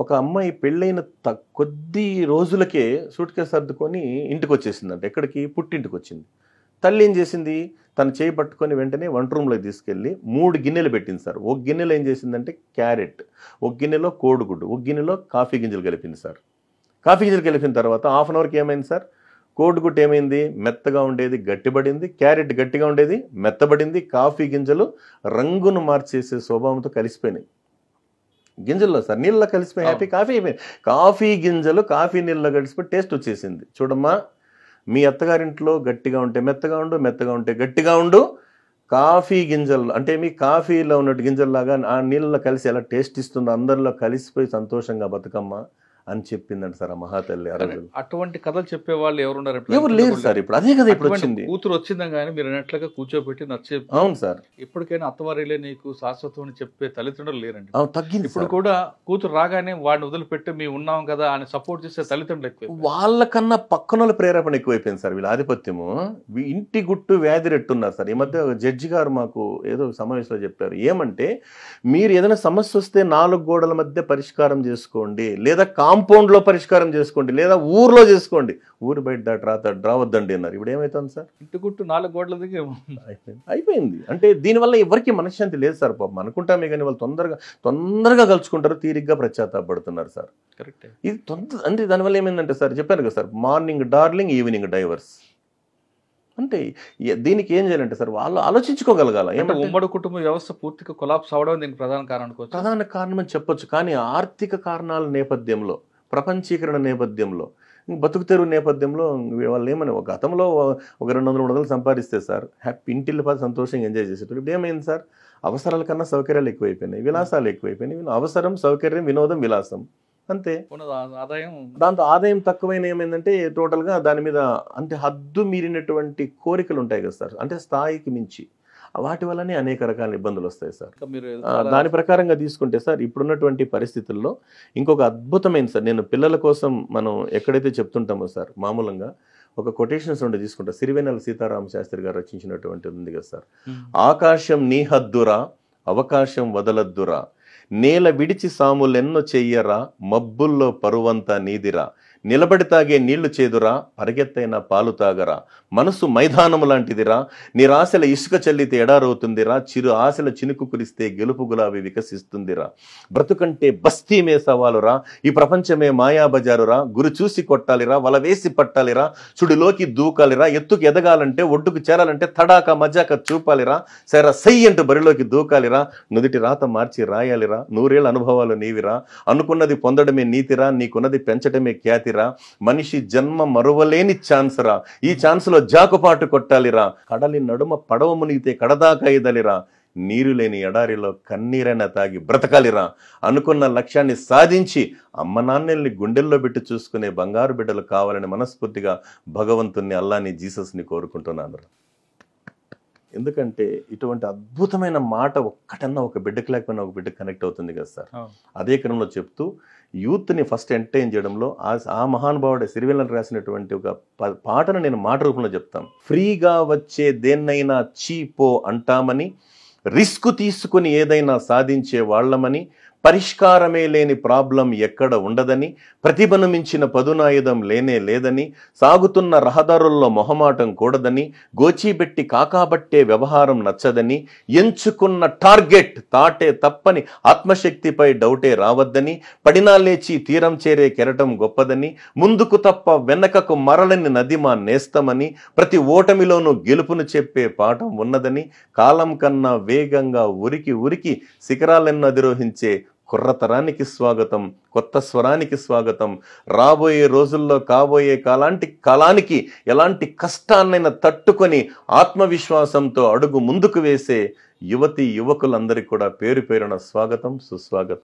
ఒక అమ్మాయి పెళ్ళైన కొద్ది రోజులకే సూట్ కేసు సర్దుకొని ఇంటికి వచ్చేసిందంట. ఎక్కడికి? పుట్టింటికి వచ్చింది. తల్లి ఏం చేసింది? తను చేయి పట్టుకొని వెంటనే వంట రూమ్లోకి తీసుకెళ్ళి 3 గిన్నెలు పెట్టింది సార్. ఒక గిన్నెలో ఏం చేసిందంటే క్యారెట్, ఒక గిన్నెలో కోడిగుడ్డు, ఒక గిన్నెలో కాఫీ గింజలు కలిపింది సార్. కాఫీ గింజలు కలిపిన తర్వాత హాఫ్ అన్ అవర్కి ఏమైంది సార్? కోడిగుడ్డు ఏమైంది? మెత్తగా ఉండేది గట్టిపడింది, క్యారెట్ గట్టిగా ఉండేది మెత్తబడింది, కాఫీ గింజలు రంగును మార్చేసే స్వభావంతో కలిసిపోయినాయి. గింజల్లో సార్ నీళ్ళలో కలిసిపోయి హ్యాపీ కాఫీ అయిపోయింది. కాఫీ గింజలు కాఫీ నీళ్ళలో కలిసిపోయి టేస్ట్ వచ్చేసింది. చూడమ్మా, మీ అత్తగారింట్లో గట్టిగా ఉంటే మెత్తగా ఉండు, మెత్తగా ఉంటే గట్టిగా ఉండు. కాఫీ గింజలు అంటే మీ కాఫీలో ఉన్నట్టు గింజల్లాగా ఆ నీళ్ళలో కలిసి ఎలా టేస్ట్ ఇస్తుందో అందరిలో కలిసిపోయి సంతోషంగా బతుకమ్మ అని చెప్పిందంట సార్ ఆ మహాతల్లి. అటువంటి కథలు చెప్పే వాళ్ళు ఎవరున్నారు? ఎవరు లేరు సార్. ఇప్పుడు అదే కదా ఇప్పుడు వచ్చింది. కూతురు వచ్చిందని కానీ మీరు అన్నట్లుగా కూర్చోబెట్టి నచ్చే. అవును సార్. ఇప్పటికైనా అత్తవారిలే నీకు శాశ్వతం అని చెప్పే తల్లిదండ్రులు లేరండి. తగ్గింది. ఇప్పుడు కూడా కూతురు రాగానే వాడిని వదిలిపెట్టి మేము ఉన్నాం కదా అని సపోర్ట్ చేసే తల్లిదండ్రులు ఎక్కువ. వాళ్ళకన్నా పక్కన ప్రేరేపణ ఎక్కువైపోయింది సార్. వీళ్ళ ఆధిపత్యము ఇంటి గుట్టు వ్యాధి రెట్టున్నారు సార్. ఈ మధ్య జడ్జి గారు మాకు ఏదో సమావేశంలో చెప్పారు. ఏమంటే మీరు ఏదైనా సమస్య వస్తే 4 గోడల మధ్య పరిష్కారం చేసుకోండి, లేదా కాంపౌండ్లో పరిష్కారం చేసుకోండి, లేదా ఊర్లో చేసుకోండి, ఊరు బయట రావద్దండి అన్నారు. ఇప్పుడు ఏమవుతుంది సార్? ఇంటి గుట్టు 4 గోడల దగ్గర అయిపోయింది. అంటే దీనివల్ల ఎవరికి మనశ్శాంతి లేదు సార్. పాపం అనుకుంటామే కానీ వాళ్ళు తొందరగా కలుసుకుంటారు, తీరిగ్గా పశ్చాత్తాపడుతున్నారు సార్. కరెక్ట్. ఇది అంటే దానివల్ల ఏమైందంటే సార్, చెప్పాను కదా sir, morning darling, evening divorce. అంటే దీనికి ఏం చేయాలంటే సార్ వాళ్ళు ఆలోచించుకోగలగాల. ఏమంటే ఉమ్మడి కుటుంబ వ్యవస్థ పూర్తిగా కొలాప్స్ అవడం దీనికి ప్రధాన కారణం. ప్రధాన కారణం అని చెప్పొచ్చు. కానీ ఆర్థిక కారణాల నేపథ్యంలో, ప్రపంచీకరణ నేపథ్యంలో, బతుకు తెరువు నేపథ్యంలో వాళ్ళు ఏమని గతంలో ఒక 200-300 సంపాదిస్తే సార్ హ్యాపీ ఇంటిల్లి పది సంతోషంగా ఎంజాయ్ చేసేటప్పుడు ఇప్పుడు ఏమైంది సార్? అవసరాల కన్నా సౌకర్యాలు ఎక్కువైపోయినాయి, విలాసాలు ఎక్కువైపోయినాయి. అవసరం, సౌకర్యం, వినోదం, విలాసం అంతే. దాంతో ఆదాయం తక్కువైన ఏమైందంటే టోటల్గా దాని మీద అంటే హద్దు మీరినటువంటి కోరికలు ఉంటాయి కదా సార్, అంటే స్థాయికి మించి. వాటి వల్లనే అనేక రకాల ఇబ్బందులు వస్తాయి సార్. దాని ప్రకారంగా తీసుకుంటే సార్ ఇప్పుడున్నటువంటి పరిస్థితుల్లో ఇంకొక అద్భుతమైన సార్, నేను పిల్లల కోసం మనం ఎక్కడైతే చెప్తుంటామో సార్, మామూలుగా ఒక కొటేషన్స్ ఉండి తీసుకుంటా. సిరివెన్నెల సీతారామ శాస్త్రి గారు రచించినటువంటి ఉంది కదా సార్. ఆకాశం నీ హద్దురా, అవకాశం వదలద్దురా, నేల విడిచి సాములెన్నో చెయ్యరా, మబ్బుల్లో పరువంతా నీదిరా, నిలబడి తాగే నీళ్లు చేదురా, పరిగెత్తైన పాలు తాగరా, మనసు మైదానము లాంటిదిరా, నిరాశల ఇసుక చల్లితే ఎడారవుతుందిరా, చిరు ఆశల చినుకు కురిస్తే గెలుపు గులాబీ వికసిస్తుందిరా, బ్రతుకంటే బస్తీమే సవాలురా, ఈ ప్రపంచమే మాయాబజారురా, గురి చూసి కొట్టాలిరా, వల వేసి పట్టాలిరా, చుడిలోకి దూకాలిరా, ఎత్తుకు ఎదగాలంటే ఒడ్డుకు చేరాలంటే తడాక మజాక చూపాలిరా, సరే సై అంటూ బరిలోకి దూకాలిరా, నుదిటి రాత మార్చి రాయాలిరా, 100 ఏళ్ల అనుభవాలు నీవిరా, అనుకున్నది పొందడమే నీతిరా, నీకున్నది పెంచడమే ఖ్యాతి, మనిషి జన్మ మరువలేని ఛాన్స్ రా, ఈ ఛాన్స్ లో జాకుపాటు కొట్టాలిరా, కడలి నడుమ పడవ మునిగితే కడదాకా ఇదలిరా, నీరు లేని ఎడారిలో కన్నీరైనా తాగి బ్రతకాలిరా, అనుకున్న లక్ష్యాన్ని సాధించి అమ్మ నాన్నల్ని గుండెల్లో పెట్టి చూసుకునే బంగారు బిడ్డలు కావాలని మనస్ఫూర్తిగా భగవంతుణ్ణి, అల్లాని, జీసస్ని కోరుకుంటున్నాను. ఎందుకంటే ఇటువంటి అద్భుతమైన మాట ఒక్కటన్నా ఒక బిడ్డకి లేకపోయినా ఒక బిడ్డకి కనెక్ట్ అవుతుంది కదా సార్. అదే క్రమంలో చెప్తూ యూత్ని ఫస్ట్ ఎంటర్టైన్ చేయడంలో ఆ మహానుభావుడు సిరివెన్నెల రాసినటువంటి ఒక పాటను నేను మాట రూపంలో చెప్తాను. ఫ్రీగా వచ్చే దేన్నైనా చీపో అంటామని, రిస్క్ తీసుకుని ఏదైనా సాధించే వాళ్ళమని, పరిష్కారమే లేని ప్రాబ్లం ఎక్కడ ఉండదని, ప్రతిభను మించిన పదునాయుధం లేనే లేదని, సాగుతున్న రహదారుల్లో మొహమాటం కూడదని, గోచీబెట్టి కాకాబట్టే వ్యవహారం నచ్చదని, ఎంచుకున్న టార్గెట్ తాటే తప్పని, ఆత్మశక్తిపై డౌటే రావద్దని, పడినా లేచి తీరం చేరే కెరటం గొప్పదని, ముందుకు తప్ప వెనకకు మరలని నది మా నేస్తమని, ప్రతి ఓటమిలోనూ గెలుపును చెప్పే పాఠం ఉన్నదని, కాలం కన్నా వేగంగా ఉరికి ఉరికి శిఖరాలెన్నో అధిరోహించే కుర్రతరానికి స్వాగతం, కొత్త స్వరానికి స్వాగతం, రాబోయే రోజుల్లో కాబోయే కాలానికి ఎలాంటి కష్టాన్నైనా తట్టుకొని ఆత్మవిశ్వాసంతో అడుగు ముందుకు వేసే యువతి యువకులందరికీ కూడా పేరు పేరున స్వాగతం, సుస్వాగతం.